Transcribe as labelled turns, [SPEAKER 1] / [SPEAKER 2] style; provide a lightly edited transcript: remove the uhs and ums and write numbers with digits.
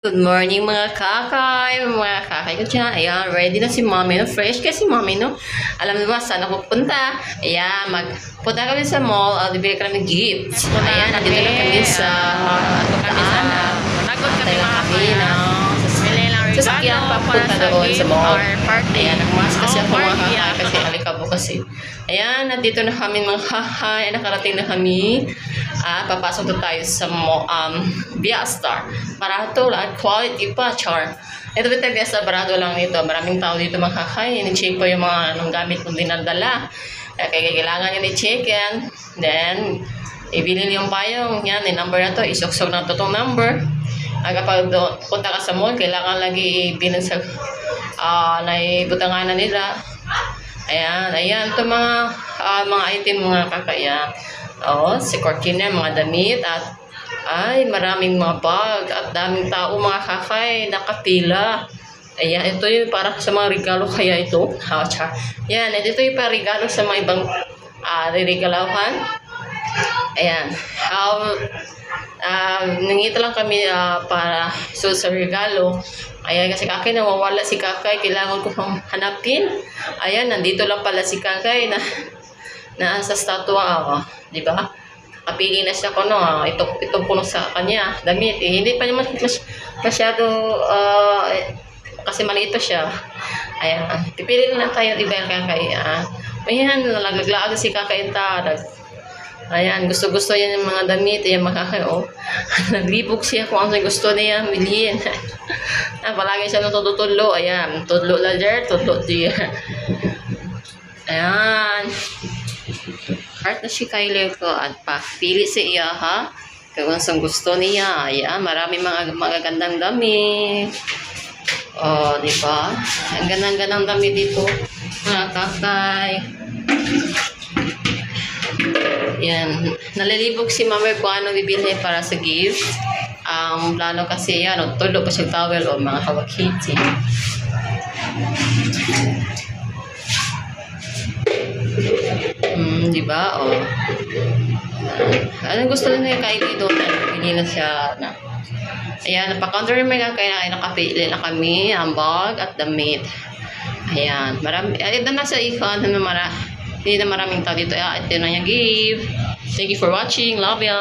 [SPEAKER 1] Good morning mga kakay ko dyan. Ayan, ready na si mommy, no? Fresh kasi mommy, no? Alam mo ba, saan ako pupunta? Ayan, magpunta kami sa mall, bibili kami gifts. Ayan, nandito na kami sa daan. Patay lang kami na sasakyan papunta doon sa mall. Ayan, nagmask kasi ako mga kakay kasi alikabo kasi. Ayan, nandito na kami mga kakay. Nakarating na kami. Papasok na tayo sa Viastar. Barato lang, quality pa, char. Ito bita Viastar, barato lang nito. Maraming tao dito makakain. I-check ko yung mga anong gamit kong dinadala. Kaya kailangan yun i-check yan. Then, ibili yung payong. Yan, yung number na to. Isuksok na to itong number. Kapag punta ka sa mall, kailangan lagi ibinin sa naibutanganan nila. Ayan. Ito mga item mga kakaya. Si Cortina, mga damit at maraming mga bag at daming tao mga kakay nakapila. Ayan, ito yung para sa mga regalo kaya ito. Yan, ito yung para regalo sa mga ibang regalahan. Ayan, nangita lang kami para sa regalo. Ayan, kasi kakay nawawala si kakay, kailangan ko pang hanapin. Ayan, nandito lang pala si kakay na sa statwa, di ba? Kapili na siya ko, no? Itong puno sa kanya, damit. Hindi pa naman masyado, kasi maliit pa siya. Ayan, pipili na tayo, di ba, kakay? Ayan, nalaglag si kakay tarag. Ayan, gusto yan yung mga damit. Ayan, mga kakay, naglibog siya kung ano gusto niya, million. Palagi siya natutulog. Ayan, tudlo la der, tudlo der. Ayan. Heart na si Kylie ko at pili sa iya, ha? Kung saan gusto niya. Ayan, marami mga magagandang damit. Di ba? Ang gandang damit dito. Mga kakay. Yan. Nalilibog si mama kung ano bibili para sa gift. Ang plano kasi yan, tulo pa siya towel o mga kawakiti. Diba? Anong gusto niya kain dito? Pili na siya na. Ayan, napaka-counter may kaya nakapili na kami ang bag at damit. Ayan, marami. Ito na sa ikon na hindi na maraming tao dito. Ito na yung gift. Thank you for watching. Love ya.